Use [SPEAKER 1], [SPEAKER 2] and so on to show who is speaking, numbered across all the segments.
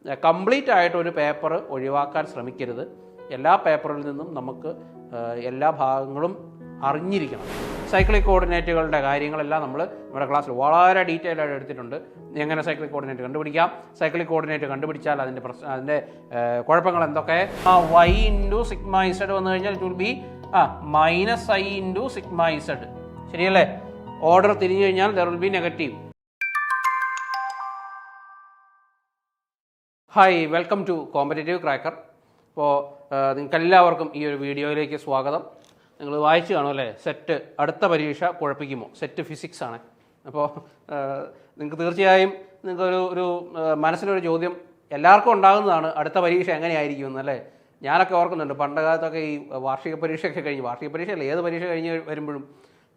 [SPEAKER 1] Complete ആയിട്ടൊരു paper ഒഴിവാക്കാൻ ശ്രമിക്കരുത്. എല്ലാ പേപ്പറിൽ നിന്നും നമുക്ക് എല്ലാ ഭാഗങ്ങളും അറിഞ്ഞിരിക്കണം. സൈക്ലിക് കോർഡിനേറ്റുകളുടെ കാര്യങ്ങളെല്ലാം നമ്മൾ നമ്മുടെ ക്ലാസ്സിൽ വളരെ ഡീറ്റെയിൽ ആയിട്ട് എടുത്തിട്ടുണ്ട്. എങ്ങനെ സൈക്ലിക് കോർഡിനേറ്റ് കണ്ടുപിടിക്കാം, സൈക്ലിക് കോർഡിനേറ്റ് കണ്ടുപിടിച്ചാൽ അതിൻ്റെ കുഴപ്പങ്ങൾ എന്തൊക്കെ. y ഇൻറ്റു സിഗ്മ ഇസഡ് വന്നു കഴിഞ്ഞാൽ it will be minus I into sigma Z. ശരിയല്ലേ? ഓർഡർ തിരിഞ്ഞു കഴിഞ്ഞാൽ there will be negative. Hi, welcome to competitive cracker. അപ്പോൾ നിങ്ങൾക്കെല്ലാവർക്കും ഈ ഒരു വീഡിയോയിലേക്ക് സ്വാഗതം. നിങ്ങൾ വായിച്ചു കാണും അല്ലേ, സെറ്റ് അടുത്ത പരീക്ഷ കുഴപ്പിക്കുമോ? സെറ്റ് ഫിസിക്സ് ആണ്. അപ്പോൾ നിങ്ങൾക്ക് തീർച്ചയായും നിങ്ങൾക്കൊരു മനസ്സിലൊരു ചോദ്യം എല്ലാവർക്കും ഉണ്ടാകുന്നതാണ്, അടുത്ത പരീക്ഷ എങ്ങനെയായിരിക്കുമെന്ന് അല്ലേ. ഞാനൊക്കെ ഓർക്കുന്നുണ്ട് പണ്ട് കാലത്തൊക്കെ ഈ വാർഷിക പരീക്ഷയൊക്കെ കഴിഞ്ഞ്, വാർഷിക പരീക്ഷയല്ല ഏത് പരീക്ഷ കഴിഞ്ഞ് വരുമ്പോഴും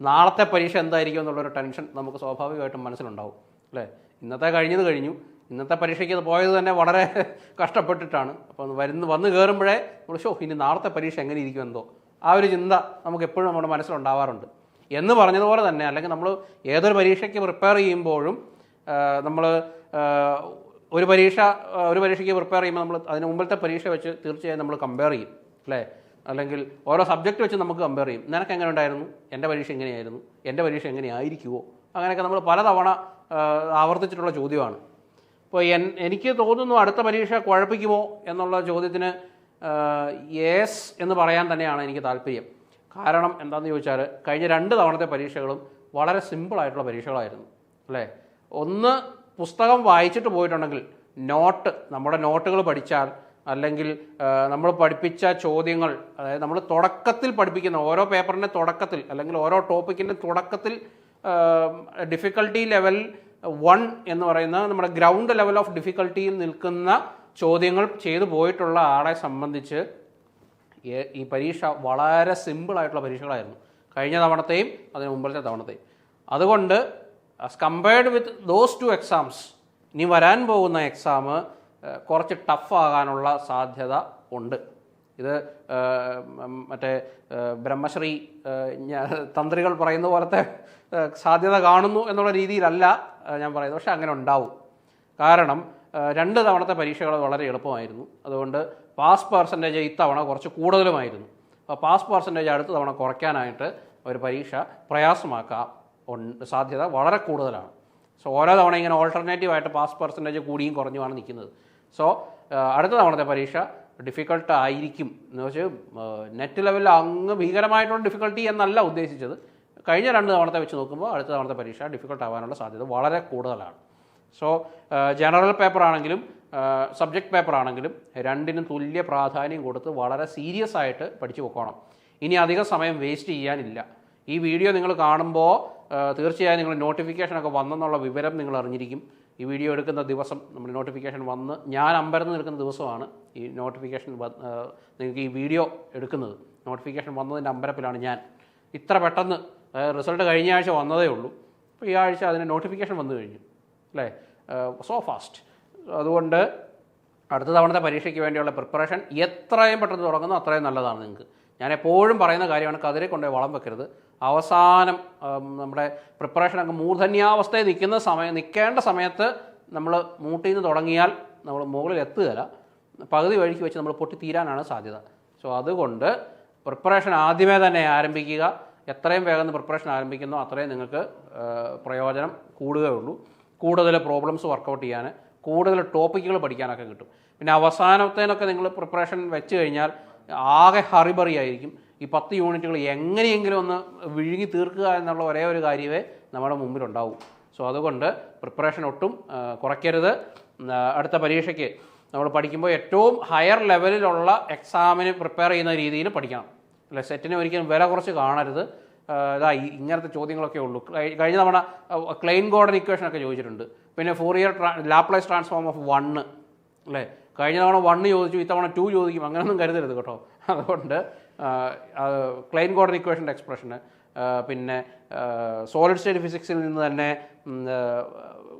[SPEAKER 1] നാളത്തെ പരീക്ഷ എന്തായിരിക്കും എന്നുള്ളൊരു ടെൻഷൻ നമുക്ക് സ്വാഭാവികമായിട്ടും മനസ്സിലുണ്ടാവും അല്ലേ. ഇന്നത്തെ കഴിഞ്ഞത് കഴിഞ്ഞു, ഇന്നത്തെ പരീക്ഷയ്ക്ക് പോയത് തന്നെ വളരെ കഷ്ടപ്പെട്ടിട്ടാണ്. അപ്പോൾ വന്ന് കയറുമ്പോഴേ നമ്മൾ ഇനി നാളത്തെ പരീക്ഷ എങ്ങനെ ഇരിക്കുമെന്തോ ആ ഒരു ചിന്ത നമുക്ക് എപ്പോഴും നമ്മുടെ മനസ്സിലുണ്ടാവാറുണ്ട്. എന്ന് പറഞ്ഞതുപോലെ തന്നെ, അല്ലെങ്കിൽ നമ്മൾ ഏതൊരു പരീക്ഷയ്ക്ക് പ്രിപ്പയർ ചെയ്യുമ്പോഴും നമ്മൾ ഒരു പരീക്ഷയ്ക്ക് പ്രിപ്പയർ ചെയ്യുമ്പോൾ നമ്മൾ അതിന് മുമ്പത്തെ പരീക്ഷ വെച്ച് തീർച്ചയായും നമ്മൾ കമ്പയർ ചെയ്യും അല്ലേ. അല്ലെങ്കിൽ ഓരോ സബ്ജക്റ്റ് വെച്ച് നമുക്ക് കമ്പയർ ചെയ്യും. നിനക്ക് എങ്ങനെ ഉണ്ടായിരുന്നു, എൻ്റെ പരീക്ഷ എങ്ങനെയായിരുന്നു, എൻ്റെ പരീക്ഷ എങ്ങനെയായിരിക്കുമോ, അങ്ങനെയൊക്കെ നമ്മൾ പലതവണ ആവർത്തിച്ചിട്ടുള്ള ചോദ്യമാണ്. അപ്പോൾ എനിക്ക് തോന്നുന്നു അടുത്ത പരീക്ഷ കുഴപ്പിക്കുമോ എന്നുള്ള ചോദ്യത്തിന് യെസ് എന്ന് പറയാൻ തന്നെയാണ് എനിക്ക് താല്പര്യം. കാരണം എന്താണെന്ന് ചോദിച്ചാൽ കഴിഞ്ഞ 2 തവണത്തെ പരീക്ഷകളും വളരെ സിമ്പിളായിട്ടുള്ള പരീക്ഷകളായിരുന്നു അല്ലേ. ഒന്ന്, പുസ്തകം വായിച്ചിട്ട് പോയിട്ടുണ്ടെങ്കിൽ നമ്മുടെ നോട്ടുകൾ പഠിച്ചാൽ, അല്ലെങ്കിൽ നമ്മൾ പഠിപ്പിച്ച ചോദ്യങ്ങൾ, അതായത് നമ്മൾ തുടക്കത്തിൽ പഠിപ്പിക്കുന്ന ഓരോ പേപ്പറിൻ്റെ തുടക്കത്തിൽ അല്ലെങ്കിൽ ഓരോ ടോപ്പിക്കിൻ്റെ തുടക്കത്തിൽ ഡിഫിക്കൽട്ടി ലെവൽ 1 എന്ന് പറയുന്ന നമ്മുടെ ഗ്രൗണ്ട് ലെവൽ ഓഫ് ഡിഫിക്കൽട്ടിയിൽ നിൽക്കുന്ന ചോദ്യങ്ങൾ ചെയ്തു പോയിട്ടുള്ള ആളെ സംബന്ധിച്ച് ഈ പരീക്ഷ വളരെ സിമ്പിളായിട്ടുള്ള പരീക്ഷകളായിരുന്നു, കഴിഞ്ഞ തവണത്തെയും അതിന് മുമ്പത്തെ തവണത്തെയും. അതുകൊണ്ട് കമ്പയർഡ് വിത്ത് ദോസ് 2 എക്സാംസ് ഇനി വരാൻ പോകുന്ന എക്സാം കുറച്ച് ടഫ് ആകാനുള്ള സാധ്യത ഉണ്ട്. ഇത് മറ്റേ ബ്രഹ്മശ്രീ തന്ത്രികൾ പറയുന്ന പോലത്തെ സാധ്യത കാണുന്നു എന്നുള്ള രീതിയിലല്ല ഞാൻ പറയുന്നത്, പക്ഷെ അങ്ങനെ ഉണ്ടാവും. കാരണം 2 തവണത്തെ പരീക്ഷകൾ വളരെ എളുപ്പമായിരുന്നു. അതുകൊണ്ട് പാസ് പെർസെൻറ്റേജ് ഇത്തവണ കുറച്ച് കൂടുതലുമായിരുന്നു. അപ്പോൾ പാസ് പെർസെൻറ്റേജ് അടുത്ത തവണ കുറയ്ക്കാനായിട്ട് ഒരു പരീക്ഷ പ്രയാസമാക്കാം സാധ്യത വളരെ കൂടുതലാണ്. സോ ഓരോ തവണ ഇങ്ങനെ ഓൾട്ടർനേറ്റീവായിട്ട് പാസ് പെർസെൻറ്റേജ് കൂടിയും കുറഞ്ഞുമാണ് നിൽക്കുന്നത്. സോ അടുത്ത തവണത്തെ പരീക്ഷ ഡിഫിക്കൾട്ട് ആയിരിക്കും എന്ന് വെച്ചാൽ നെറ്റ് ലെവലിൽ അങ്ങ് ഭീകരമായിട്ടുള്ള ഡിഫിക്കൽട്ടി എന്നല്ല ഉദ്ദേശിച്ചത്. കഴിഞ്ഞ 2 തവണത്തെ വെച്ച് നോക്കുമ്പോൾ അടുത്ത തവണത്തെ പരീക്ഷ ഡിഫിക്കൽട്ട് ആവാനുള്ള സാധ്യത വളരെ കൂടുതലാണ്. സോ ജനറൽ പേപ്പർ ആണെങ്കിലും സബ്ജക്റ്റ് പേപ്പർ ആണെങ്കിലും രണ്ടിനും തുല്യ പ്രാധാന്യം കൊടുത്ത് വളരെ സീരിയസ് ആയിട്ട് പഠിച്ചു പോക്കണം. ഇനി അധികം സമയം വേസ്റ്റ് ചെയ്യാനില്ല. ഈ വീഡിയോ നിങ്ങൾ കാണുമ്പോൾ തീർച്ചയായും നിങ്ങൾ നോട്ടിഫിക്കേഷനൊക്കെ വന്നെന്നുള്ള വിവരം നിങ്ങൾ അറിഞ്ഞിരിക്കും. ഈ വീഡിയോ എടുക്കുന്ന ദിവസം നമ്മൾ നോട്ടിഫിക്കേഷൻ വന്ന് ഞാൻ അമ്പരന്ന് നിൽക്കുന്ന ദിവസമാണ് ഈ നോട്ടിഫിക്കേഷൻ നിങ്ങൾക്ക് ഈ വീഡിയോ എടുക്കുന്നത്. നോട്ടിഫിക്കേഷൻ വന്നതിൻ്റെ അമ്പരപ്പിലാണ് ഞാൻ. ഇത്ര പെട്ടെന്ന് റിസൾട്ട് കഴിഞ്ഞ ആഴ്ച വന്നതേ ഉള്ളൂ, അപ്പോൾ ഈ ആഴ്ച അതിന് നോട്ടിഫിക്കേഷൻ വന്നു കഴിഞ്ഞു അല്ലേ. So fast. അതുകൊണ്ട് അടുത്ത തവണത്തെ പരീക്ഷയ്ക്ക് വേണ്ടിയുള്ള പ്രിപ്പറേഷൻ എത്രയും പെട്ടെന്ന് തുടങ്ങുന്നു അത്രയും നല്ലതാണ് നിങ്ങൾക്ക്. ഞാൻ എപ്പോഴും പറയുന്ന കാര്യമാണ്, കതിരെ കൊണ്ടുപോയി വളം വെക്കരുത്. അവസാനം നമ്മുടെ പ്രിപ്പറേഷനൊക്കെ മൂർധന്യാവസ്ഥയിൽ നിൽക്കേണ്ട സമയത്ത് നമ്മൾ മൂട്ടിൽ നിന്ന് തുടങ്ങിയാൽ നമ്മൾ മുകളിൽ എത്തുകയില്ല, പകുതി വഴിക്ക് വെച്ച് നമ്മൾ പൊട്ടിത്തീരാനാണ് സാധ്യത. സോ അതുകൊണ്ട് പ്രിപ്പറേഷൻ ആദ്യമേ തന്നെ ആരംഭിക്കുക. എത്രയും വേഗം പ്രിപ്പറേഷൻ ആരംഭിക്കുന്നോ അത്രയും നിങ്ങൾക്ക് പ്രയോജനം കൂടുകയുള്ളൂ. കൂടുതൽ പ്രോബ്ലംസ് വർക്കൗട്ട് ചെയ്യാൻ, കൂടുതൽ ടോപ്പിക്കുകൾ പഠിക്കാനൊക്കെ കിട്ടും. പിന്നെ അവസാനത്തേനൊക്കെ നിങ്ങൾ പ്രിപ്പറേഷൻ വെച്ച് കഴിഞ്ഞാൽ ആകെ ഹറിബറി ആയിരിക്കും. ഈ 10 യൂണിറ്റുകൾ എങ്ങനെയെങ്കിലും ഒന്ന് വിഴുങ്ങി തീർക്കുക എന്നുള്ള ഒരേ ഒരു കാര്യമേ നമ്മുടെ മുമ്പിലുണ്ടാവും. സോ അതുകൊണ്ട് പ്രിപ്പറേഷൻ ഒട്ടും കുറയ്ക്കരുത്. അടുത്ത പരീക്ഷയ്ക്ക് നമ്മൾ പഠിക്കുമ്പോൾ ഏറ്റവും ഹയർ ലെവലിലുള്ള എക്സാമിന് പ്രിപ്പയർ ചെയ്യുന്ന രീതിയിൽ പഠിക്കണം അല്ലെ. സെറ്റിന് ഒരിക്കലും വില കുറച്ച് കാണരുത്. ഇങ്ങനത്തെ ചോദ്യങ്ങളൊക്കെ ഉള്ളൂ. കഴിഞ്ഞ തവണ ക്ലെയിൻ ഗോർഡൻ ഇക്വേഷനൊക്കെ ചോദിച്ചിട്ടുണ്ട്. പിന്നെ ഫോറിയർ ലാപ്ലേസ് ട്രാൻസ്ഫോം ഓഫ് 1 അല്ലേ. കഴിഞ്ഞ തവണ 1 ചോദിച്ചു, ഇത്തവണ 2 ചോദിക്കും, അങ്ങനെയൊന്നും കരുതരുത് കേട്ടോ. അതുകൊണ്ട് ക്ലെയിൻ ഗോർഡൻ ഇക്വേഷൻ്റെ എക്സ്പ്രഷന്, പിന്നെ സോളിഡ് സ്റ്റേറ്റ് ഫിസിക്സിൽ നിന്ന് തന്നെ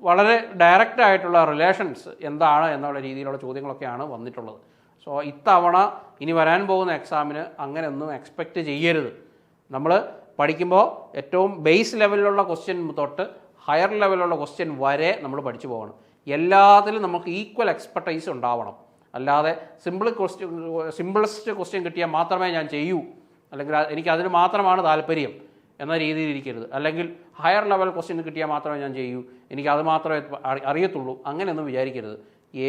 [SPEAKER 1] വളരെ ഡയറക്റ്റ് ആയിട്ടുള്ള റിലേഷൻസ് എന്താണ് എന്നുള്ള രീതിയിലുള്ള ചോദ്യങ്ങളൊക്കെയാണ് വന്നിട്ടുള്ളത്. സോ ഇത്തവണ ഇനി വരാൻ പോകുന്ന എക്സാമിന് അങ്ങനെയൊന്നും എക്സ്പെക്റ്റ് ചെയ്യരുത്. നമ്മൾ പഠിക്കുമ്പോൾ ഏറ്റവും ബേസ് ലെവലിലുള്ള ക്വസ്റ്റ്യൻ തൊട്ട് ഹയർ ലെവലിലുള്ള ക്വസ്റ്റ്യൻ വരെ നമ്മൾ പഠിച്ചു പോകണം. എല്ലാത്തിലും നമുക്ക് ഈക്വൽ എക്സ്പെർട്ടൈസ് ഉണ്ടാവണം. അല്ലാതെ സിമ്പിളസ്റ്റ് ക്വസ്റ്റ്യൻ കിട്ടിയാൽ മാത്രമേ ഞാൻ ചെയ്യൂ, അല്ലെങ്കിൽ എനിക്ക് അതിന് മാത്രമാണ് താല്പര്യം എന്ന രീതിയിൽ ഇരിക്കരുത്. അല്ലെങ്കിൽ ഹയർ ലെവൽ ക്വസ്റ്റ്യൻ കിട്ടിയാൽ മാത്രമേ ഞാൻ ചെയ്യൂ, എനിക്ക് അത് മാത്രമേ അറിയത്തുള്ളൂ, അങ്ങനെയൊന്നും വിചാരിക്കരുത്.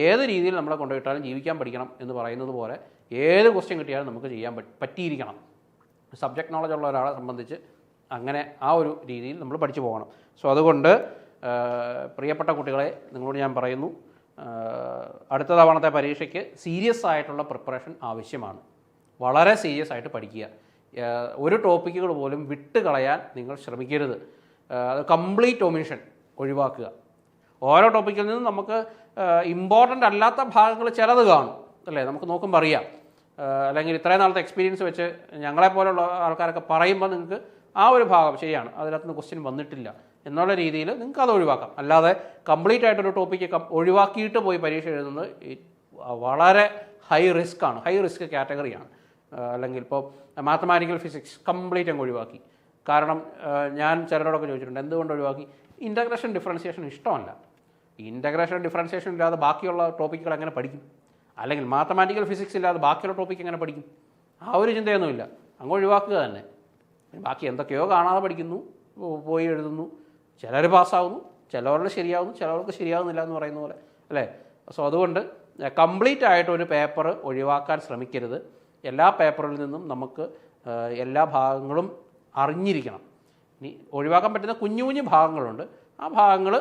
[SPEAKER 1] ഏത് രീതിയിൽ നമ്മളെ കൊണ്ടുപോയിട്ടാലും ജീവിക്കാൻ പഠിക്കണം എന്ന് പറയുന്നത് പോലെ ഏത് ക്വസ്റ്റ്യൻ കിട്ടിയാലും നമുക്ക് ചെയ്യാൻ പറ്റിയിരിക്കണം. സബ്ജക്റ്റ് നോളജ് ഉള്ള ഒരാളെ സംബന്ധിച്ച് അങ്ങനെ ആ ഒരു രീതിയിൽ നമ്മൾ പഠിച്ചു പോകണം. സോ അതുകൊണ്ട് പ്രിയപ്പെട്ട കുട്ടികളെ, നിങ്ങളോട് ഞാൻ പറയുന്നു, അടുത്ത തവണത്തെ പരീക്ഷയ്ക്ക് സീരിയസ് ആയിട്ടുള്ള പ്രിപ്പറേഷൻ ആവശ്യമാണ്. വളരെ സീരിയസ് ആയിട്ട് പഠിക്കുക. ഒരു ടോപ്പിക്കുകൾ പോലും വിട്ട് കളയാൻ നിങ്ങൾ ശ്രമിക്കരുത്. കംപ്ലീറ്റ് ഒമിഷൻ ഒഴിവാക്കുക. ഓരോ ടോപ്പിക്കിൽ നിന്നും നമുക്ക് ഇമ്പോർട്ടൻ്റ് അല്ലാത്ത ഭാഗങ്ങൾ ചിലത് കാണും, അല്ലേ? നമുക്ക് നോക്കുമ്പോൾ അറിയാം. അല്ലെങ്കിൽ ഇത്രയും നാളത്തെ എക്സ്പീരിയൻസ് വെച്ച് ഞങ്ങളെപ്പോലുള്ള ആൾക്കാരൊക്കെ പറയുമ്പോൾ നിങ്ങൾക്ക് ആ ഒരു ഭാഗം ശരിയാണ്, അതിനകത്തുനിന്ന് ക്വസ്റ്റ്യൻ വന്നിട്ടില്ല എന്നുള്ള രീതിയിൽ നിങ്ങൾക്ക് അത് ഒഴിവാക്കാം. അല്ലാതെ കംപ്ലീറ്റ് ആയിട്ടൊരു ടോപ്പിക്ക് ഒഴിവാക്കിയിട്ട് പോയി പരീക്ഷ എഴുതുന്നത് വളരെ ഹൈ റിസ്ക് കാറ്റഗറിയാണ്. അല്ലെങ്കിൽ ഇപ്പോൾ മാത്തമാറ്റിക്കൽ ഫിസിക്സ് കംപ്ലീറ്റ് അങ്ങ് ഒഴിവാക്കി. കാരണം ഞാൻ ചിലരോടൊക്കെ ചോദിച്ചിട്ടുണ്ട്, എന്തുകൊണ്ട് ഒഴിവാക്കി? ഇൻ്റഗ്രേഷൻ ഡിഫറൻസിയേഷൻ ഇഷ്ടമല്ല. ഇൻ്റഗ്രേഷൻ ഡിഫറൻസിയേഷൻ ഇല്ലാതെ ബാക്കിയുള്ള ടോപ്പിക്കുകൾ എങ്ങനെ പഠിക്കും? അല്ലെങ്കിൽ മാത്തമാറ്റിക്കൽ ഫിസിക്സ് ഇല്ലാതെ ബാക്കിയുള്ള ടോപ്പിക്ക് എങ്ങനെ പഠിക്കും? ആ ഒരു ചിന്തയൊന്നുമില്ല, അങ്ങ് ഒഴിവാക്കുക തന്നെ. ബാക്കി എന്തൊക്കെയോ കാണാതെ പഠിക്കുന്നു, പോയി എഴുതുന്നു. ചിലർ പാസ്സാവുന്നു, ചിലവരുടെ ശരിയാവുന്നു, ചിലവർക്ക് ശരിയാവുന്നില്ല എന്ന് പറയുന്ന പോലെ, അല്ലേ? സോ അതുകൊണ്ട് കംപ്ലീറ്റ് ആയിട്ടൊരു പേപ്പർ ഒഴിവാക്കാൻ ശ്രമിക്കരുത്. എല്ലാ പേപ്പറിൽ നിന്നും നമുക്ക് എല്ലാ ഭാഗങ്ങളും അറിഞ്ഞിരിക്കണം. ഇനി ഒഴിവാക്കാൻ പറ്റുന്ന കുഞ്ഞു കുഞ്ഞു ഭാഗങ്ങളുണ്ട്, ആ ഭാഗങ്ങൾ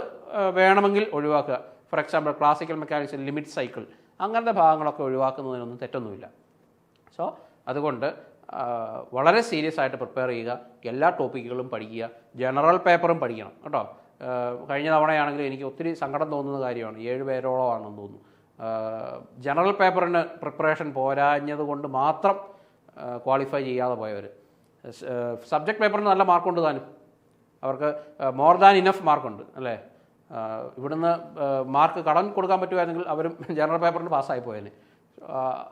[SPEAKER 1] വേണമെങ്കിൽ ഒഴിവാക്കുക. ഫോർ എക്സാമ്പിൾ ക്ലാസിക്കൽ മെക്കാനിക്സിൽ ലിമിറ്റ് സൈക്കിൾ, അങ്ങനത്തെ ഭാഗങ്ങളൊക്കെ ഒഴിവാക്കുന്നതിനൊന്നും തെറ്റൊന്നുമില്ല. സോ അതുകൊണ്ട് വളരെ സീരിയസ് ആയിട്ട് പ്രിപ്പയർ ചെയ്യുക. എല്ലാ ടോപ്പിക്കുകളും പഠിക്കുക. ജനറൽ പേപ്പറും പഠിക്കണം കേട്ടോ. കഴിഞ്ഞ തവണയാണെങ്കിൽ എനിക്ക് ഒത്തിരി സങ്കടം തോന്നുന്ന കാര്യമാണ്, 7 പേരോളമാണെന്ന് തോന്നുന്നു. ജനറൽ പേപ്പറിന് പ്രിപ്പറേഷൻ പോരാഞ്ഞത് കൊണ്ട് മാത്രം ക്വാളിഫൈ ചെയ്യാതെ പോയവർ. സബ്ജക്റ്റ് പേപ്പറിന് നല്ല മാർക്കുണ്ട് താനും, അവർക്ക് മോർ ദാൻ ഇനഫ് മാർക്കുണ്ട്, അല്ലേ? ഇവിടുന്ന് മാർക്ക് കടം കൊടുക്കാൻ പറ്റുമായിരുന്നെങ്കിൽ അവരും ജനറൽ പേപ്പറിന് പാസ്സായി പോയേനെ.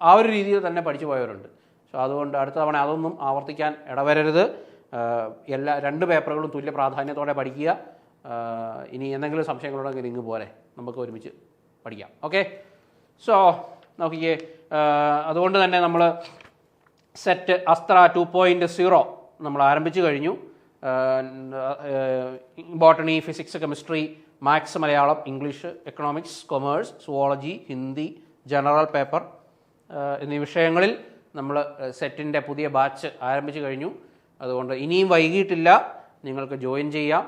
[SPEAKER 1] ആ ഒരു രീതിയിൽ തന്നെ പഠിച്ചു പോയവരുണ്ട്. സോ അതുകൊണ്ട് അടുത്ത തവണ അതൊന്നും ആവർത്തിക്കാൻ ഇടവരരുത്. എല്ലാ 2 പേപ്പറുകളും തുല്യ പ്രാധാന്യത്തോടെ പഠിക്കുക. ഇനി എന്തെങ്കിലും സംശയങ്ങളുണ്ടെങ്കിൽ ഇങ്ങ് പോരെ, നമുക്ക് ഒരുമിച്ച് പഠിക്കാം. ഓക്കെ, സോ നോക്കിയേ, അതുകൊണ്ട് തന്നെ നമ്മൾ സെറ്റ് അസ്ത്ര 2.0 നമ്മൾ ആരംഭിച്ചു കഴിഞ്ഞു. Botany, physics, chemistry, maths, Malayalam, English, economics, commerce, zoology, Hindi, general paper എന്നീ വിഷയങ്ങളിൽ നമ്മൾ സെറ്റിൻ്റെ പുതിയ ബാച്ച് ആരംഭിച്ചു കഴിഞ്ഞു. അതുകൊണ്ട് ഇനിയും വൈകിട്ടില്ല, നിങ്ങൾക്ക് ജോയിൻ ചെയ്യാം.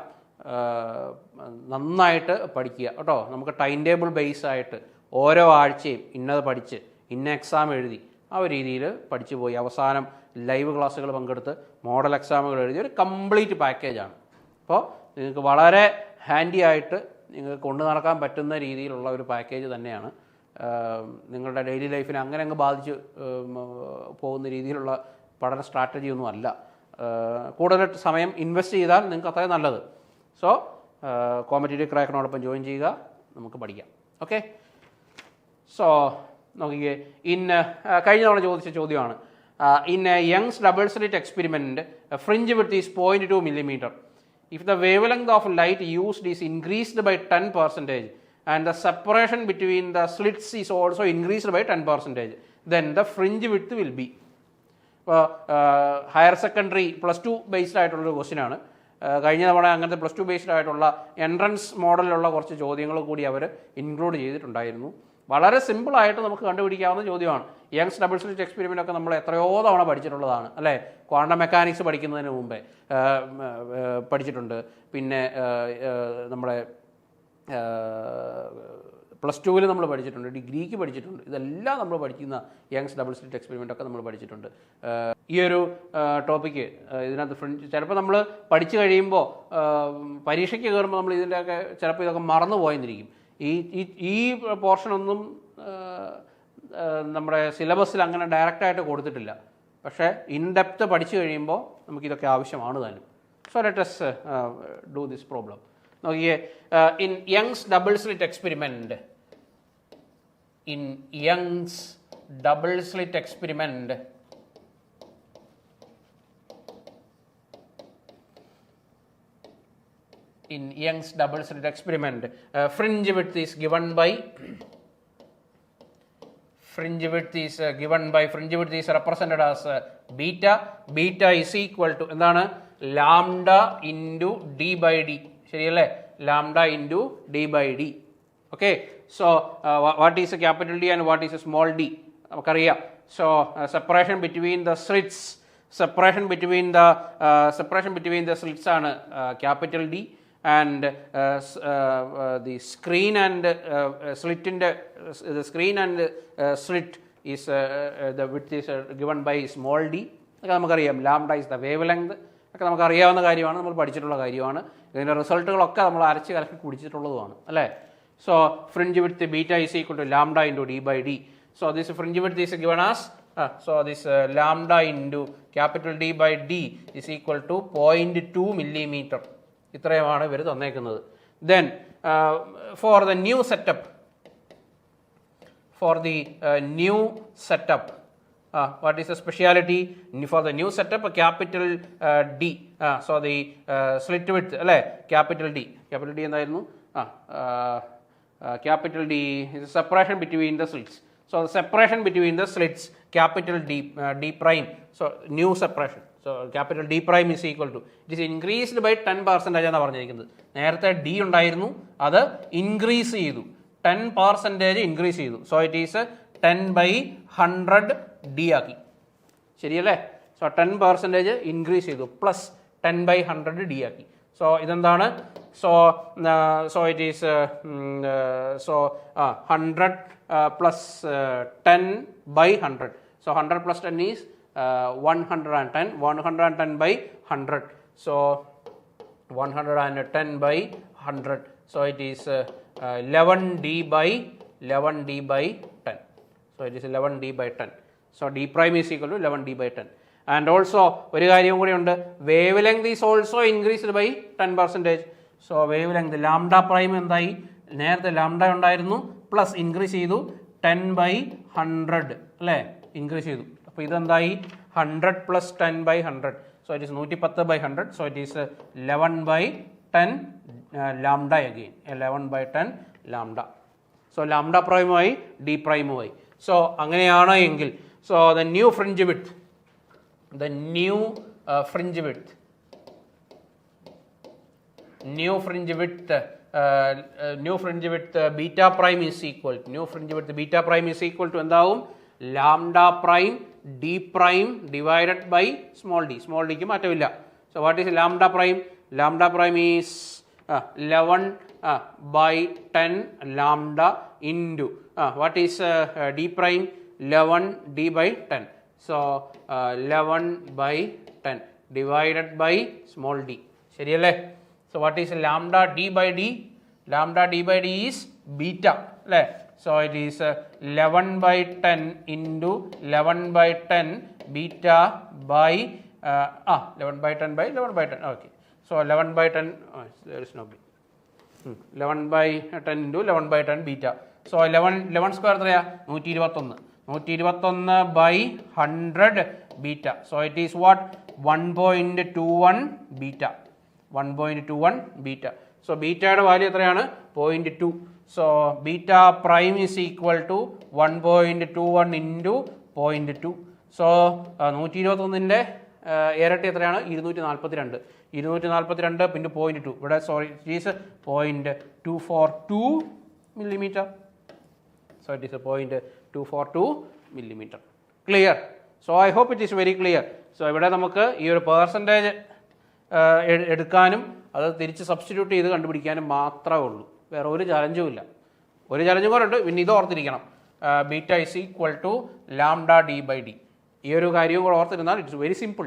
[SPEAKER 1] നന്നായിട്ട് പഠിക്കുക കേട്ടോ. നമുക്ക് ടൈം ടേബിൾ ബേസ് ആയിട്ട് ഓരോ ആഴ്ചയും ഇന്നത് പഠിച്ച് ഇന്ന എക്സാം എഴുതി ആ ഒരു രീതിയിൽ പഠിച്ചു പോയി അവസാനം ലൈവ് ക്ലാസ്സുകൾ പങ്കെടുത്ത് മോഡൽ എക്സാമുകൾ എഴുതി ഒരു കംപ്ലീറ്റ് പാക്കേജാണ്. അപ്പോൾ നിങ്ങൾക്ക് വളരെ ഹാൻഡി ആയിട്ട് നിങ്ങൾക്ക് കൊണ്ടു നടക്കാൻ പറ്റുന്ന രീതിയിലുള്ള ഒരു പാക്കേജ് തന്നെയാണ്. നിങ്ങളുടെ ഡെയിലി ലൈഫിനെ അങ്ങനെ അങ്ങ് ബാധിച്ച് പോകുന്ന രീതിയിലുള്ള പഠന സ്ട്രാറ്റജി ഒന്നും അല്ല. കൂടുതൽ സമയം ഇൻവെസ്റ്റ് ചെയ്താൽ നിങ്ങൾക്ക് അത്രയും നല്ലത്. സോ കോമ്പറ്റേറ്റീവ് ക്രാക്കിനോടൊപ്പം ജോയിൻ ചെയ്യുക, നമുക്ക് പഠിക്കാം. ഓക്കെ, സോ നോക്കിക്കേ, കഴിഞ്ഞ തവണ ചോദിച്ച ചോദ്യമാണ്. In A Young's double slit experiment fringe width is 0.2 millimeter. If the wavelength of light used is increased by 10% and the separation between the slits is also increased by 10%, then the fringe width will be. Higher secondary +2 based ആയിട്ടുള്ളൊരു ക്വസ്റ്റ്യനാണ്. കഴിഞ്ഞ തവണ അങ്ങനത്തെ +2 based ആയിട്ടുള്ള entrance മോഡലിലുള്ള കുറച്ച് ചോദ്യങ്ങൾ കൂടി അവർ include ചെയ്തിട്ടുണ്ടായിരുന്നു. വളരെ സിമ്പിളായിട്ട് നമുക്ക് കണ്ടുപിടിക്കാവുന്ന ചോദ്യമാണ്. യങ്സ് ഡബിൾ സ്ലിറ്റ് എക്സ്പെരിമെൻ്റ് ഒക്കെ നമ്മൾ എത്രയോ തവണ പഠിച്ചിട്ടുള്ളതാണ്, അല്ലേ? ക്വാണ്ടം മെക്കാനിക്സ് പഠിക്കുന്നതിന് മുമ്പേ പഠിച്ചിട്ടുണ്ട്. പിന്നെ നമ്മുടെ +2 നമ്മൾ പഠിച്ചിട്ടുണ്ട്, ഡിഗ്രിക്ക് പഠിച്ചിട്ടുണ്ട്. ഇതെല്ലാം നമ്മൾ പഠിക്കുന്ന യങ്സ് ഡബിൾ സ്ലിറ്റ് എക്സ്പെരിമെൻ്റ് ഒക്കെ നമ്മൾ പഠിച്ചിട്ടുണ്ട്. ഈ ഒരു ടോപ്പിക്ക് ഇതിനകത്ത് ചിലപ്പോൾ നമ്മൾ പഠിച്ചു കഴിയുമ്പോൾ പരീക്ഷയ്ക്ക് കയറുമ്പോൾ നമ്മൾ ഇതിൻ്റെയൊക്കെ ചിലപ്പോൾ ഇതൊക്കെ മറന്നു പോയെന്നിരിക്കും. ഈ പോർഷനൊന്നും നമ്മുടെ സിലബസിൽ അങ്ങനെ ഡയറക്റ്റായിട്ട് കൊടുത്തിട്ടില്ല. പക്ഷേ ഇൻ ഡെപ്ത് പഠിച്ചു കഴിയുമ്പോൾ നമുക്കിതൊക്കെ ആവശ്യമാണ് താനും. So let us do this problem. നോക്കിയേ, in Young's double slit experiment in Young's double slit experiment, fringe width is given by fringe width is represented as beta. Beta is equal to എന്താണ് lambda into d by d. ശരിയല്ലേ? lambda into d by d. Okay, so what is a capital D and what is a small d? നമുക്കറിയാം. So separation between the slits ആണ് capital D, and the screen and slit is the width is given by small d. അതൊക്കെ നമുക്കറിയാം. lambda is the wavelength. ഒക്കെ നമുക്കറിയാവുന്ന കാര്യമാണ്, നമ്മൾ പഠിച്ചിട്ടുള്ള കാര്യമാണ്. ഇതിൻ്റെ റിസൾട്ടുകളൊക്കെ നമ്മൾ അരച്ച് കലക്കി കുടിച്ചിട്ടുള്ളതുമാണ് അല്ലേ? So fringe width beta is equal to lambda into d by d. So this fringe width is given as so this lambda into capital D by d is equal to 0.2 millimeter. ഇത്രയുമാണ് ഇവർ തന്നേക്കുന്നത്. Then for the new setup, what is the speciality for the new setup? Capital D. So the slit width അല്ലേ? capital D എന്തായിരുന്നു? Capital D is the separation between the slits. So the separation between the slits, capital D prime. So new separation. So capital D prime is equal to, it is increased by 10% എന്നാണ് പറഞ്ഞിരിക്കുന്നത്. നേരത്തെ D ഉണ്ടായിരുന്നു, അത് increase ചെയ്തു, 10% increase ചെയ്തു. So it is 10/100 D ആക്കി. ശരിയല്ലേ? So 10% increase ചെയ്തു പ്ലസ് 10/100 D ആക്കി. സോ ഇതെന്താണ്? So it is 100 plus 10/100. So 100 plus 10 is 110. 110/100. So 110/100. So it is 11D by 10. So it is 11D by 10. So D prime is equal to 11D by 10. And also ഒരു കാര്യം കൂടി ഉണ്ട്, wavelength is also increased by 10%. So wavelength lambda prime എന്തായി? നേരത്തെ lambda ഉണ്ടായിരുന്നു, plus increase ചെയ്തു 10/100 അല്ലേ? Increase ചെയ്തു. അപ്പോൾ ഇതെന്തായി? 100 plus 10/100. So it is 110/100. So it is 11/10 lambda again. 11/10 lambda. So lambda പ്രൈമുമായി ഡി പ്രൈമുമായി. സോ അങ്ങനെയാണ് എങ്കിൽ, so the new fringe width beta prime is equal to എന്താവും? lambda prime d prime divided by small d. small d ക്ക് മാറ്റമില്ല. So what is lambda prime? Lambda prime is 11/10 lambda into what is d prime? 11d by 10. So 11/10 divided by small d. ശരിയല്ലേ? So what is lambda d by d? Lambda d by d is beta. So it is 11/10 into 11/10 beta by 11/10 by 11/10. Okay. So 11/10, there is no b. 11/10 into 11/10 beta. So 11 square എത്രയാ? 121. 121/100 beta. So it is what? 1.21 beta. 1.21 beta. So ബീറ്റയുടെ value എത്രയാണ്? 0.2. So beta prime is equal to 1.21 into 0.2. So 121ൻ്റെ ഇരട്ടി എത്രയാണ്? 242. 242 പിന്നെ 0.2. ഇവിടെ sorry it is 0.242 millimeter. So it is a 0.242 millimeter. Clear? So I hope it is very clear. So ഇവിടെ നമുക്ക് ഈ ഒരു പെർസെൻറ്റേജ് എടുക്കാനും അത് തിരിച്ച് സബ്സ്റ്റിറ്റ്യൂട്ട് ചെയ്ത് കണ്ടുപിടിക്കാനും മാത്രമേ ഉള്ളൂ. വേറെ ഒരു ചലഞ്ചും ഇല്ല. ഒരു ചലഞ്ചും കൂടെ ഉണ്ട്, പിന്നെ ഇത് ഓർത്തിരിക്കണം, beta is equal to lambda D by D. ഈ ഒരു കാര്യവും കൂടെ ഓർത്തിരുന്നാൽ it's very simple.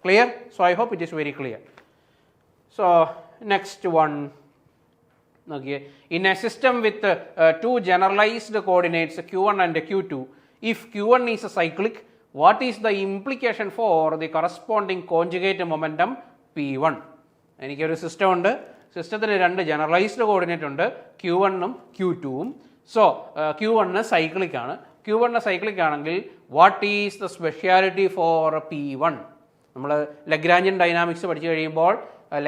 [SPEAKER 1] Clear? So I hope it is very clear. So next one നോക്കിയേ. In a system with two generalised coordinates Q1 and Q2, if Q1 is a cyclic, what is the implication for the corresponding conjugate momentum P1? എനിക്കൊരു system ഉണ്ട്, സിസ്റ്റത്തിന് രണ്ട് generalised coordinate ഉണ്ട്, Q1ഉം Q2ഉം. So Q1 cyclic ആണ്. Q1 cyclic ആണെങ്കിൽ what is the speciality for P1? നമ്മൾ Lagrangian dynamics പഠിച്ചു കഴിയുമ്പോൾ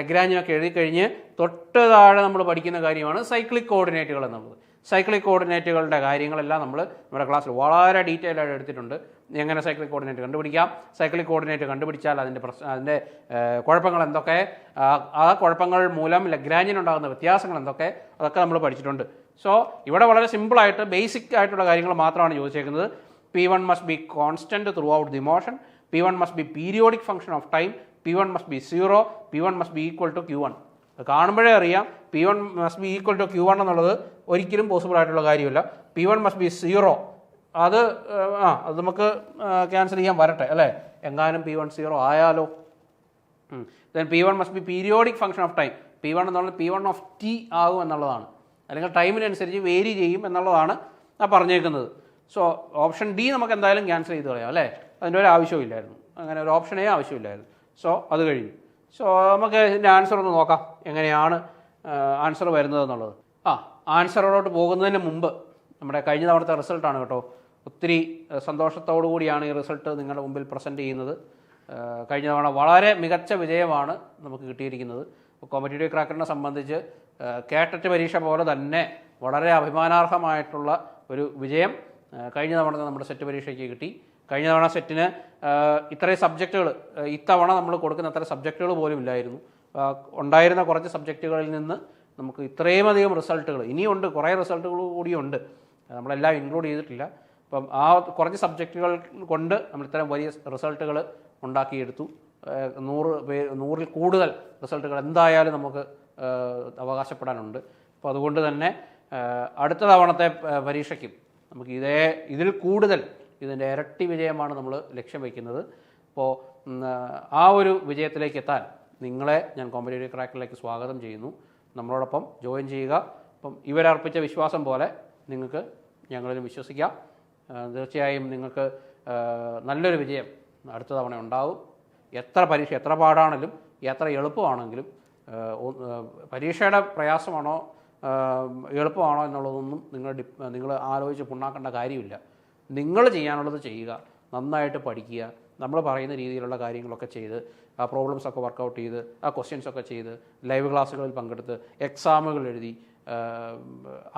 [SPEAKER 1] ലഗ്രാഞ്ചിനൊക്കെ എഴുതി കഴിഞ്ഞ് തൊട്ട് താഴെ നമ്മൾ പഠിക്കുന്ന കാര്യമാണ് സൈക്ലിക് കോർഡിനേറ്റുകൾ എന്നുള്ളത്. സൈക്ലിക് കോർഡിനേറ്റുകളുടെ കാര്യങ്ങളെല്ലാം നമ്മൾ നമ്മുടെ ക്ലാസ്സിൽ വളരെ ഡീറ്റെയിൽ ആയിട്ട് എടുത്തിട്ടുണ്ട്. എങ്ങനെ സൈക്ലിക് കോർഡിനേറ്റ് കണ്ടുപിടിക്കാം, സൈക്ലിക് കോർഡിനേറ്റ് കണ്ടുപിടിച്ചാൽ അതിൻ്റെ കുഴപ്പങ്ങൾ എന്തൊക്കെ, ആ കുഴപ്പങ്ങൾ മൂലം ലഗ്രാഞ്ചിയൻ ഉണ്ടാകുന്ന വ്യത്യാസങ്ങൾ എന്തൊക്കെ, അതൊക്കെ നമ്മൾ പഠിച്ചിട്ടുണ്ട്. സോ ഇവിടെ വളരെ സിമ്പിളായിട്ട് ബേസിക് ആയിട്ടുള്ള കാര്യങ്ങൾ മാത്രമാണ് ചോദിച്ചേക്കുന്നത്. P1 must be constant throughout the motion, P1 must be periodic function of time, P1 must be 0, P1 must be equal to Q1. കാണുമ്പോഴേ അറിയാം P1 must be equal to Q1 എന്നുള്ളത് ഒരിക്കലും പോസിബിൾ ആയിട്ടുള്ള കാര്യമില്ല. P1 must be 0, അത് നമുക്ക് cancel ചെയ്യാൻ വരട്ടെ അല്ലേ, എങ്ങാനും P1 0 ആയാലോ. Then P1 must be periodic function of time, P1 എന്നുള്ളത് P1 of t ആകും എന്നുള്ളതാണ്, അല്ലെങ്കിൽ ടൈമിനനുസരിച്ച് വേരി ചെയ്യും എന്നുള്ളതാണ് പറഞ്ഞേക്കുന്നത്. സോ ഓപ്ഷൻ ഡി നമുക്ക് എന്തായാലും ക്യാൻസൽ ചെയ്ത് കളയാം അല്ലേ, അതിൻ്റെ ഒരു ആവശ്യമില്ലായിരുന്നു, അങ്ങനെ ഒരു ഓപ്ഷനേ ആവശ്യമില്ലായിരുന്നു. സോ അത് കഴിഞ്ഞു. സോ നമുക്ക് ഇതിൻ്റെ ആൻസർ ഒന്ന് നോക്കാം, എങ്ങനെയാണ് ആൻസർ വരുന്നത് എന്നുള്ളത്. ആൻസറോട്ട് പോകുന്നതിന് മുമ്പ് നമ്മുടെ കഴിഞ്ഞ തവണത്തെ റിസൾട്ടാണ് കേട്ടോ. ഒത്തിരി സന്തോഷത്തോടു കൂടിയാണ് ഈ റിസൾട്ട് നിങ്ങളുടെ മുമ്പിൽ പ്രസൻറ്റ് ചെയ്യുന്നത്. കഴിഞ്ഞ തവണ വളരെ മികച്ച വിജയമാണ് നമുക്ക് കിട്ടിയിരിക്കുന്നത്. കോമ്പറ്റേറ്റീവ് ക്രാക്കറിനെ സംബന്ധിച്ച് കേട്ടറ്റ് പരീക്ഷ പോലെ തന്നെ വളരെ അഭിമാനാർഹമായിട്ടുള്ള ഒരു വിജയം കഴിഞ്ഞ തവണ നമ്മുടെ സെറ്റ് പരീക്ഷയ്ക്ക് കിട്ടി. കഴിഞ്ഞ തവണ സെറ്റിന് ഇത്രയും സബ്ജക്റ്റുകൾ, ഇത്തവണ നമ്മൾ കൊടുക്കുന്ന അത്ര സബ്ജക്റ്റുകൾ പോലും ഇല്ലായിരുന്നു. ഉണ്ടായിരുന്ന കുറച്ച് സബ്ജക്റ്റുകളിൽ നിന്ന് നമുക്ക് ഇത്രയും അധികം റിസൾട്ടുകൾ ഇനിയുണ്ട്, കുറേ റിസൾട്ടുകൾ കൂടിയുണ്ട്, നമ്മളെല്ലാം ഇൻക്ലൂഡ് ചെയ്തിട്ടില്ല. അപ്പം ആ കുറച്ച് സബ്ജക്റ്റുകൾ കൊണ്ട് നമ്മൾ ഇത്തരം വലിയ റിസൾട്ടുകൾ ഉണ്ടാക്കിയെടുത്തു. 100ൽ കൂടുതൽ റിസൾട്ടുകൾ എന്തായാലും നമുക്ക് അവകാശപ്പെടാനുണ്ട്. അപ്പോൾ അതുകൊണ്ട് തന്നെ അടുത്ത തവണത്തെ പരീക്ഷയ്ക്കും നമുക്ക് ഇതിൽ കൂടുതൽ, ഇതിൻ്റെ ഇരട്ടി വിജയമാണ് നമ്മൾ ലക്ഷ്യം വയ്ക്കുന്നത്. അപ്പോൾ ആ ഒരു വിജയത്തിലേക്ക് എത്താൻ നിങ്ങളെ ഞാൻ കോമ്പറ്റേറ്റീവ് ക്രാക്കറിലേക്ക് സ്വാഗതം ചെയ്യുന്നു. നമ്മളോടൊപ്പം ജോയിൻ ചെയ്യുക. അപ്പം ഇവരർപ്പിച്ച വിശ്വാസം പോലെ നിങ്ങൾക്ക് ഞങ്ങളിലും വിശ്വസിക്കാം. തീർച്ചയായും നിങ്ങൾക്ക് നല്ലൊരു വിജയം അടുത്ത തവണ ഉണ്ടാവും. എത്ര പരീക്ഷ എത്ര പാടാണെങ്കിലും എത്ര എളുപ്പമാണെങ്കിലും, പരീക്ഷയുടെ പ്രയാസമാണോ എളുപ്പമാണോ എന്നുള്ളതൊന്നും നിങ്ങൾ ആലോചിച്ച് പുണ്ണാക്കേണ്ട കാര്യമില്ല. നിങ്ങൾ ചെയ്യാനുള്ളത് ചെയ്യുക, നന്നായിട്ട് പഠിക്കുക, നമ്മൾ പറയുന്ന രീതിയിലുള്ള കാര്യങ്ങളൊക്കെ ചെയ്ത് ആ പ്രോബ്ലംസൊക്കെ വർക്കൗട്ട് ചെയ്ത് ആ ക്വസ്റ്റ്യൻസൊക്കെ ചെയ്ത് ലൈവ് ക്ലാസ്സുകളിൽ പങ്കെടുത്ത് എക്സാമുകൾ എഴുതി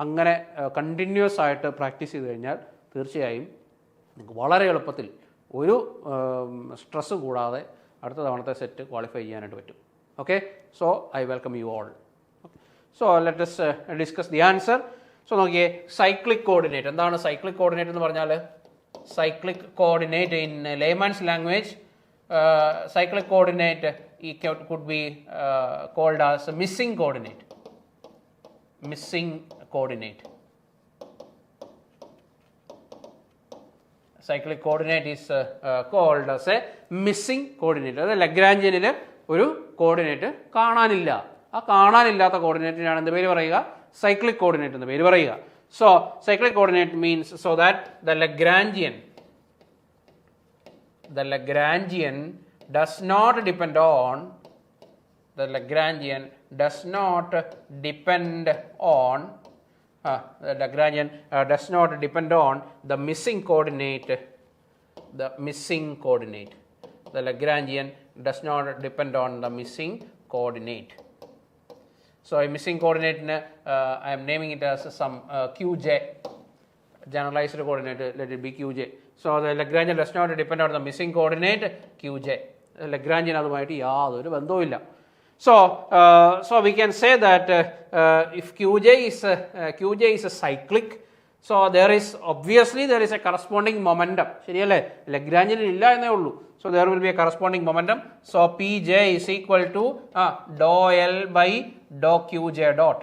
[SPEAKER 1] അങ്ങനെ കണ്ടിന്യൂസ് ആയിട്ട് പ്രാക്ടീസ് ചെയ്ത് കഴിഞ്ഞാൽ തീർച്ചയായും നിങ്ങൾക്ക് വളരെ എളുപ്പത്തിൽ ഒരു സ്ട്രെസ് കൂടാതെ അടുത്ത തവണത്തെ സെറ്റ് ക്വാളിഫൈ ചെയ്യാനായിട്ട് പറ്റും. Okay, so I welcome you all. So let us discuss the answer. So നോക്കിയേ, സൈക്ലിക് കോർഡിനേറ്റ് എന്താണ്? സൈക്ലിക് കോർഡിനേറ്റ് എന്ന് പറഞ്ഞാൽ, cyclic coordinate in layman's language, cyclic coordinate could be called as a missing coordinate. Missing coordinate. Cyclic coordinate is called as a missing coordinate. അത് ലഗ്രാഞ്ചിയനിൽ ഒരു coordinate കാണാനില്ല. ആ കാണാനില്ലാത്ത കോർഡിനേറ്റിനാണ് എന്ത് പേര് പറയുക? സൈക്ലിക് കോർഡിനേറ്റ് എന്ന് പേര് പറയുക. So cyclic coordinate means so that the Lagrangian does not depend on the Lagrangian does not depend on the Lagrangian does not depend on the missing coordinate. The missing coordinate. The Lagrangian does not depend on the missing coordinate. So a missing coordinate, I am naming it as some Qj, generalized coordinate, let it be Qj. So the Lagrangian does not depend on the missing coordinate Qj. Lagrangian അതുമായിട്ട് യാതൊരു ബന്ധവുമില്ല. So we can say that if Qj is a cyclic, so there is obviously a corresponding momentum. ശരിയല്ലേ? Lagrangian ഇല്ല എന്നേ ഉള്ളൂ. So there will be a corresponding momentum. So Pj is equal to dou L by dou Qj dot.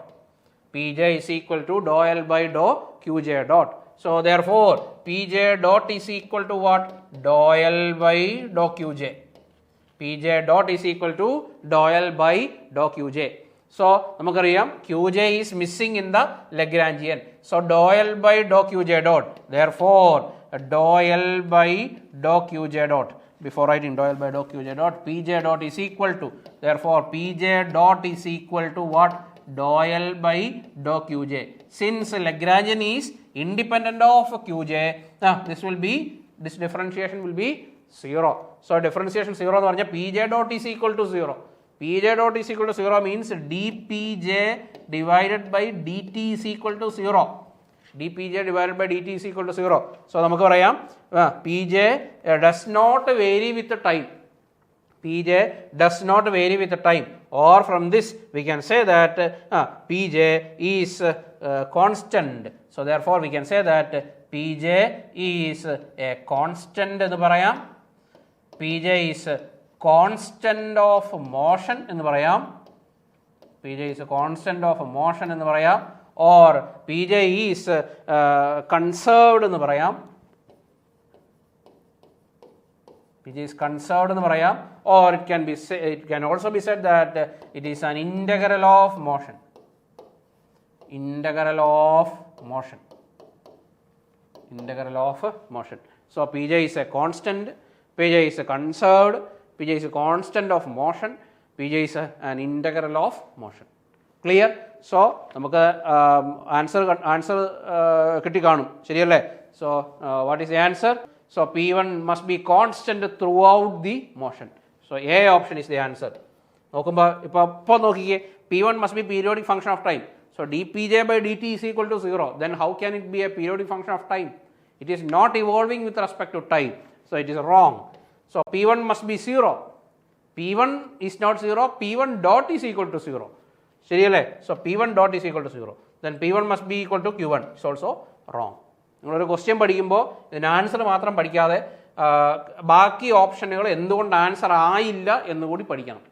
[SPEAKER 1] Pj is equal to dou L by dou Qj dot. So therefore Pj dot is equal to what? Dou L by dou Qj. Pj dot is equal to dou L by dou Qj. So നമുക്കറിയാം Qj is missing in the Lagrangian. So dou L by dou Qj dot. Therefore dou L by dou Qj dot. Before writing dou L by dou Qj dot, Pj dot is equal to, therefore Pj dot is equal to what? Dou L by dou Qj. Since Lagrangian is independent of Qj, this differentiation will be 0. So differentiation 0 എന്ന് പറഞ്ഞാൽ Pj dot is equal to 0. Pj dot is equal to 0 means dPj divided by dt is equal to 0. dPj divided by dt is equal to 0. So നമുക്ക് പറയാം Pj does not vary with the time. Pj does not vary with the time, or from this we can say that Pj is constant. So therefore we can say that Pj is a constant എന്ന് പറയാം. Pj is a constant of motion എന്ന് പറയാം. Pj is a constant of motion എന്ന് പറയാം. Or Pj is conserved എന്ന് പറയാം. Pj is conserved എന്ന് പറയാം. Or it can also be said that it is an integral of motion. Integral of motion. Integral of motion. So Pj is a constant, Pj is a conserved, Pj is a constant of motion, Pj is an integral of motion. Clear? So നമുക്ക് answer കിട്ടി കാണും, ശരിയല്ലേ? So what is the answer? So P1 must be constant throughout the motion. So A option is the answer. നോക്കുമ്പോൾ ഇപ്പോൾ നോക്കിക്കേ, P1 must be periodic function of time. So dPj by dt is equal to 0. Then how can it be a periodic function of time? It is not evolving with respect to time. So it is wrong. So P1 must be 0. P1 is not 0. P1 dot is equal to 0. ശരിയല്ലേ? So P1 dot is equal to 0. Then P1 must be equal to Q1. It's also wrong. നിങ്ങളൊരു question പഠിക്കുമ്പോൾ ഇതിന് answer മാത്രം പഠിക്കാതെ ബാക്കി ഓപ്ഷനുകൾ എന്തുകൊണ്ട് answer ആയില്ല എന്നുകൂടി പഠിക്കണം.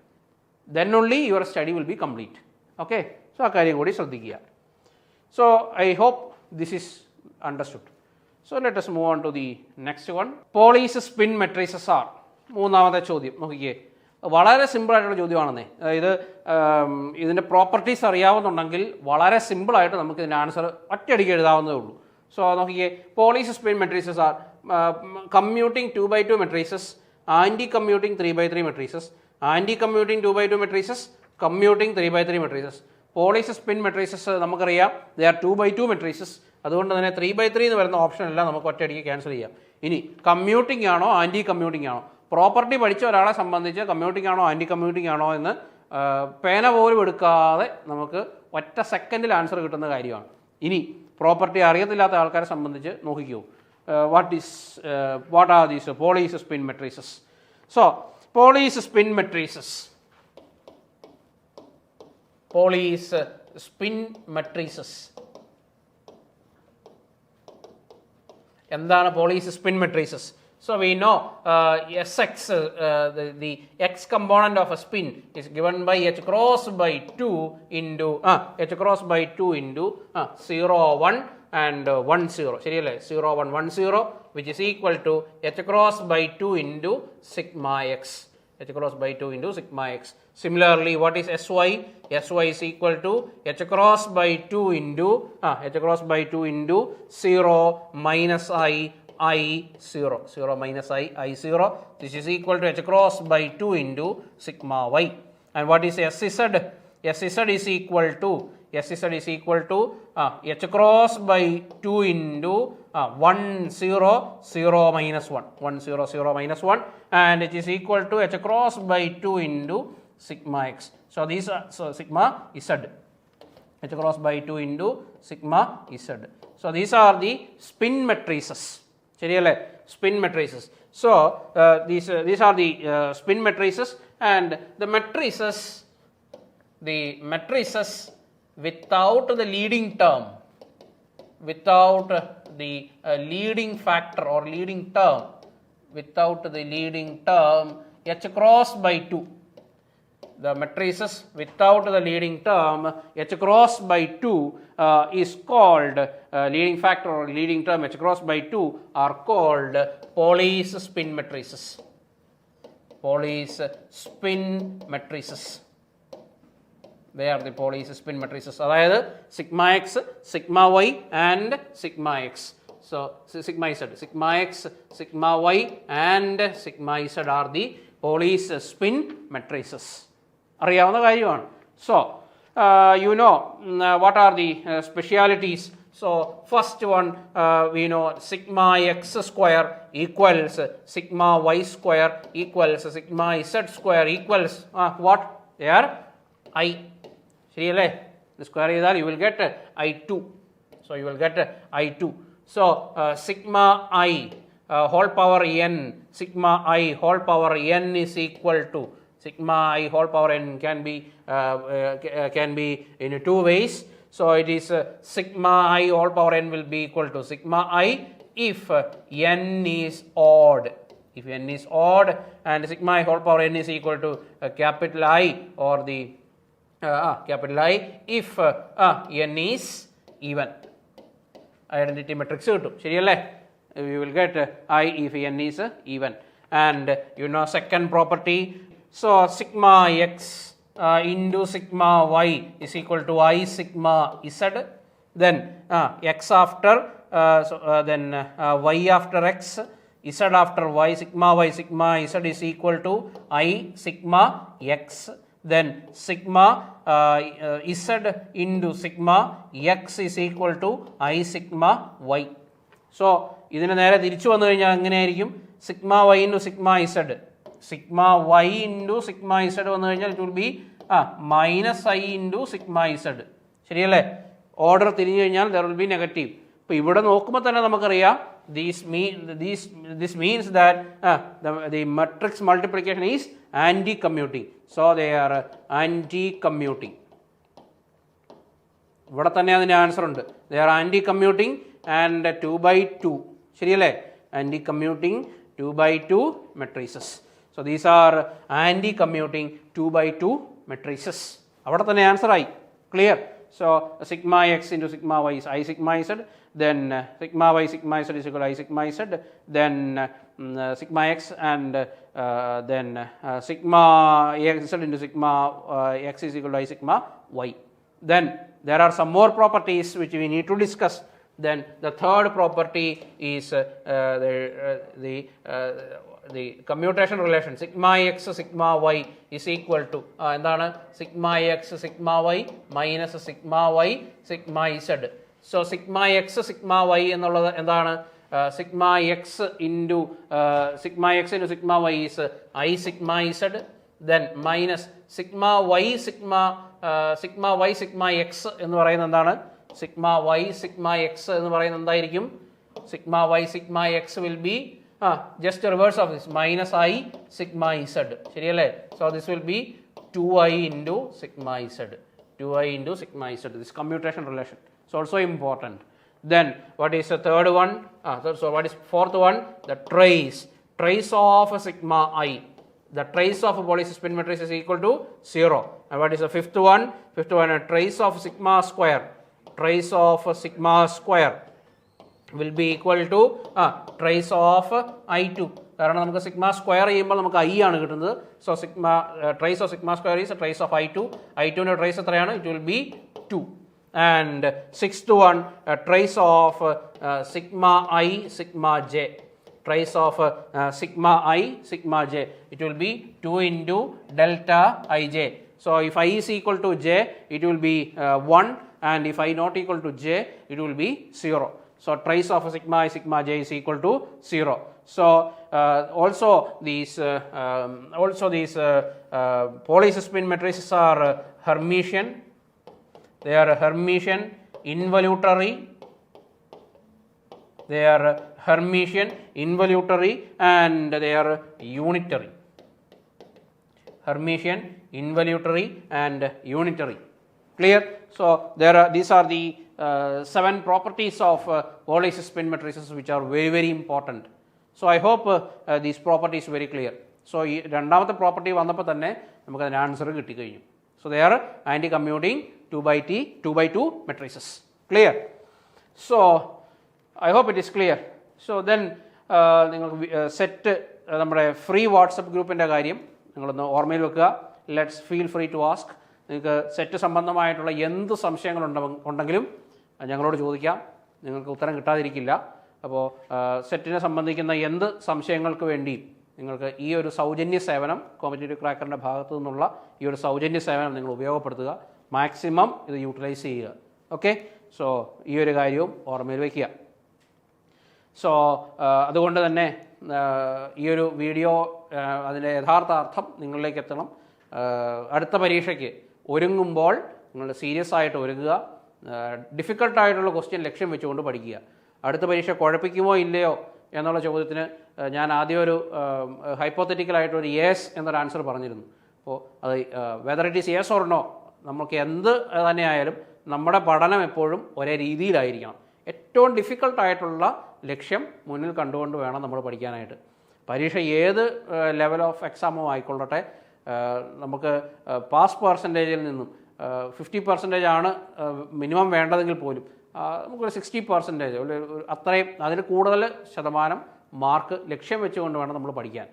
[SPEAKER 1] Then only your study will be complete. Okay? So ആ കാര്യം കൂടി ശ്രദ്ധിക്കുക. So I hope this is understood. So let us move on to the next one. Police spin matrices are. മൂന്നാമത്തെ ചോദ്യം നോക്കിക്കേ, വളരെ സിമ്പിളായിട്ടുള്ള ചോദ്യമാണെന്നേ. അതായത് ഇതിൻ്റെ പ്രോപ്പർട്ടീസ് അറിയാവുന്നുണ്ടെങ്കിൽ വളരെ സിമ്പിളായിട്ട് നമുക്ക് ഇതിൻ്റെ ആൻസർ ഒറ്റയടിക്ക് എഴുതാവുന്നതേ ഉള്ളൂ. സോ നോക്കിക്കേ, Pauli's spin matrices are commuting 2x2 matrices, anti commuting 3x3 matrices, anti commuting 2x2 matrices, commuting 3x3 matrices. Pauli's spin matrices നമുക്കറിയാം, ദേ ആർ 2x2 മെട്രീസസ്. അതുകൊണ്ട് തന്നെ 3x3 എന്ന് വരുന്ന ഓപ്ഷൻ എല്ലാം നമുക്ക് ഒറ്റയടിക്ക് ക്യാൻസൽ ചെയ്യാം. ഇനി കമ്മ്യൂട്ടിംഗ് ആണോ ആൻറ്റി കമ്മ്യൂട്ടിംഗ് ആണോ? പ്രോപ്പർട്ടി പഠിച്ച ഒരാളെ സംബന്ധിച്ച് കമ്മ്യൂട്ടിംഗ് ആണോ ആൻറ്റി കമ്മ്യൂട്ടിംഗ് ആണോ എന്ന് പേന പോലും എടുക്കാതെ നമുക്ക് ഒറ്റ സെക്കൻഡിൽ ആൻസർ കിട്ടുന്ന കാര്യമാണ്. ഇനി പ്രോപ്പർട്ടി അറിയത്തില്ലാത്ത ആൾക്കാരെ സംബന്ധിച്ച് നോക്കിക്കോ, what are these Pauli's spin matrices? So Pauli's spin matrices, Pauli's spin matrices എന്താണ്? Pauli's spin matrices. So we know Sx, the x component of a spin is given by h cross by 2 into 0, 1 and 1, 0. ശരിയല്ലേ? 0, 1, 1, 0 which is equal to h cross by 2 into sigma x. h cross by 2 into sigma x. Similarly, what is Sy? Sy is equal to h cross by 2 into 0 minus I0, 0 minus I0. This is equal to h cross by 2 into sigma y. And what is Sz? Sz is equal to h cross by 2 into 1, 0, 0 minus 1. 1, 0, 0 minus 1. And it is equal to h cross by 2 into sigma x. So these are sigma z. h cross by 2 into sigma z. So these are the spin matrices. ശരിയല്ലേ? Spin matrices. So these are the spin matrices, and the matrices without the leading term, without the leading factor or leading term, without the leading term h cross by 2. The matrices without the leading term h cross by 2 is called leading factor or leading term h cross by 2 are called Police spin matrices. Police spin matrices. They are the Police spin matrices. അതായത് sigma x, sigma y and sigma x. So sigma z, sigma x, sigma y and sigma z are the Police spin matrices. അറിയാവുന്ന കാര്യമാണ്. So you know what are the specialities. So first one we know sigma x square equals sigma y square equals sigma z square equals what? They are I. ശരിയല്ലേ? Square ചെയ്താൽ you will get I2. So you will get I2. So sigma I whole power n, sigma I whole power n is equal to, sigma I whole power n can be in two ways. So it is sigma I whole power n will be equal to sigma I if n is odd. If n is odd, and sigma I whole power n is equal to capital I or the capital I if n is even. Identity matrix കിട്ടും. ശരിയല്ലേ? We will get I if n is even. And you know second property, so sigma x into sigma y is equal to I sigma z. Then x after then y after x, z after y, sigma z is equal to I sigma x. Then sigma z into sigma x is equal to I sigma y. So ഇതിന് നേരെ തിരിച്ചു വന്നു കഴിഞ്ഞാൽ എങ്ങനെയായിരിക്കും? Sigma Y into sigma Z, sigma Y into sigma Z വന്നു കഴിഞ്ഞാൽ it will be minus I into sigma Z. ശരിയല്ലേ? Order തിരിഞ്ഞു കഴിഞ്ഞാൽ ദർ വിൽ ബി നെഗറ്റീവ്. ഇപ്പോൾ ഇവിടെ നോക്കുമ്പോൾ തന്നെ നമുക്കറിയാം this means that the matrix multiplication is anti-commuting. So they are anti-commuting. ഇവിടെ തന്നെ അതിൻ്റെ ആൻസർ ഉണ്ട്. They are anti-commuting and 2/2. ശരിയല്ലേ? Anti-commuting 2/2 matrices. So these are anti-commuting 2/2 matrices. അവിടെ തന്നെ ആൻസർ ആയി. Clear? So sigma x into sigma y is I sigma z. Then sigma y sigma z is equal to I sigma z. Then sigma x and then sigma x z into sigma x is equal to I sigma y. Then there are some more properties which we need to discuss. Then the third property is the commutation relation, sigma x sigma y is equal to എന്താണ്? sigma x sigma y minus sigma y sigma z. So sigma x sigma y എന്നുള്ളത് എന്താണ്? sigma x into sigma y is I sigma z. Then minus sigma y sigma x എന്ന് പറയുന്നത് എന്താണ്? sigma y sigma x എന്ന് പറയുന്നത് എന്തായിരിക്കും? sigma y sigma x will be just the reverse of this, minus I sigma z. ശരിയല്ലേ? So this will be 2I into sigma z. 2I into sigma z. This commutation relation is also important. Then what is the third one? So what is fourth one? The trace of sigma I. The trace of a Polish spin matrix is equal to 0. And what is the fifth one? A trace of sigma square. Trace of sigma square will be equal to trace of I2. കാരണം നമുക്ക് sigma square ചെയ്യുമ്പോൾ നമുക്ക് I ആണ് കിട്ടുന്നത്. So sigma trace of sigma square is trace of I2. I2ൻ്റെ trace എത്രയാണ്? It will be 2. And sixth one, trace of sigma I sigma J. Trace of sigma I sigma j, it will be 2 into delta ij. So if I is equal to j, it will be 1, and if I not equal to j, it will be 0. So trace of sigma I sigma j is equal to 0. So also these Polish spin matrices are Hermitian. They are Hermitian involutory. They are Hermitian, involutory, and they are unitary. Hermitian, involutory, and unitary. Clear? So these are the 7 properties of Polish spin matrices which are very, very important. So I hope these properties very clear. So ഈ രണ്ടാമത്തെ property വന്നപ്പോൾ തന്നെ നമുക്ക് അതിന് answer കിട്ടിക്കഴിഞ്ഞു. So they are anti-commuting 2/2 matrices. Clear? So I hope it is clear. So then നിങ്ങൾക്ക് set നമ്മുടെ free WhatsApp ഗ്രൂപ്പിൻ്റെ കാര്യം നിങ്ങളൊന്ന് ഓർമ്മയിൽ വെക്കുക. Let's feel free to ask. നിങ്ങൾക്ക് സെറ്റ് സംബന്ധമായിട്ടുള്ള എന്ത് സംശയങ്ങളുണ്ടെങ്കിലും ഞങ്ങളോട് ചോദിക്കാം. നിങ്ങൾക്ക് ഉത്തരം കിട്ടാതിരിക്കില്ല. അപ്പോൾ സെറ്റിനെ സംബന്ധിക്കുന്ന എന്ത് സംശയങ്ങൾക്ക് വേണ്ടിയും നിങ്ങൾക്ക് ഈ ഒരു സൗജന്യ സേവനം കോമ്പറ്റേറ്റീവ് ക്രാക്കറിൻ്റെ ഭാഗത്തു നിന്നുള്ള ഈ ഒരു സൗജന്യ സേവനം നിങ്ങൾ ഉപയോഗപ്പെടുത്തുക. മാക്സിമം ഇത് യൂട്ടിലൈസ് ചെയ്യുക. ഓക്കെ? സോ ഈ ഒരു കാര്യവും ഓർമ്മയിൽ വയ്ക്കുക. സോ അതുകൊണ്ട് തന്നെ ഈ ഒരു വീഡിയോ അതിൻ്റെ യഥാർത്ഥ അർത്ഥം നിങ്ങളിലേക്ക് എത്തണം. അടുത്ത പരീക്ഷയ്ക്ക് ഒരുങ്ങുമ്പോൾ നിങ്ങൾ സീരിയസ് ആയിട്ട് ഒരുങ്ങുക. ഡിഫിക്കൽട്ടായിട്ടുള്ള ക്വസ്റ്റ്യൻ ലക്ഷ്യം വെച്ചുകൊണ്ട് പഠിക്കുക. അടുത്ത പരീക്ഷ കുഴപ്പിക്കുമോ ഇല്ലയോ എന്നുള്ള ചോദ്യത്തിന് ഞാൻ ആദ്യം ഒരു ഹൈപ്പോത്തറ്റിക്കലായിട്ടൊരു യെസ് എന്നൊരു ആൻസർ പറഞ്ഞിരുന്നു. അപ്പോൾ അത് whether it is yes or no, നമുക്ക് എന്ത് തന്നെയായാലും നമ്മുടെ പഠനം എപ്പോഴും ഒരേ രീതിയിലായിരിക്കണം. ഏറ്റവും ഡിഫിക്കൽട്ടായിട്ടുള്ള ലക്ഷ്യം മുന്നിൽ കണ്ടുകൊണ്ട് വേണം നമ്മൾ പഠിക്കാനായിട്ട്. പരീക്ഷ ഏത് ലെവൽ ഓഫ് എക്സാമോ ആയിക്കൊള്ളട്ടെ, നമുക്ക് പാസ് പെർസെൻറ്റേജിൽ നിന്നും 50% ആണ് മിനിമം വേണ്ടതെങ്കിൽ പോലും നമുക്കൊരു 60% അത്രയും അതിൽ കൂടുതൽ ശതമാനം മാർക്ക് ലക്ഷ്യം വെച്ചുകൊണ്ട് വേണം നമ്മൾ പഠിക്കാൻ.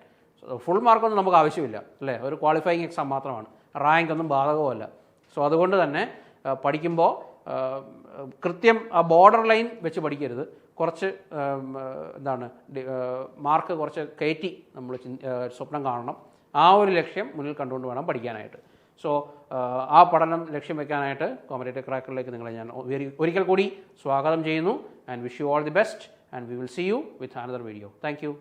[SPEAKER 1] ഫുൾ മാർക്കൊന്നും നമുക്ക് ആവശ്യമില്ല അല്ലേ, ഒരു ക്വാളിഫയിങ് എക്സാം മാത്രമാണ്, റാങ്ക് ഒന്നും ബാധകമല്ല. സോ അതുകൊണ്ട് തന്നെ പഠിക്കുമ്പോൾ കൃത്യം ആ ബോർഡർ ലൈൻ വെച്ച് പഠിക്കരുത്. കുറച്ച് മാർക്ക് കുറച്ച് കയറ്റി നമ്മൾ സ്വപ്നം കാണണം. ആ ഒരു ലക്ഷ്യം മുന്നിൽ കണ്ടുകൊണ്ട് വേണം പഠിക്കാനായിട്ട്. സോ ആ പഠനം ലക്ഷ്യം വെക്കാനായിട്ട് കോമ്പറ്റേറ്റീവ് ക്രാക്കറിലേക്ക് നിങ്ങളെ ഞാൻ ഒരിക്കൽ കൂടി സ്വാഗതം ചെയ്യുന്നു. And wish you all the best and we will see you with another video. Thank U.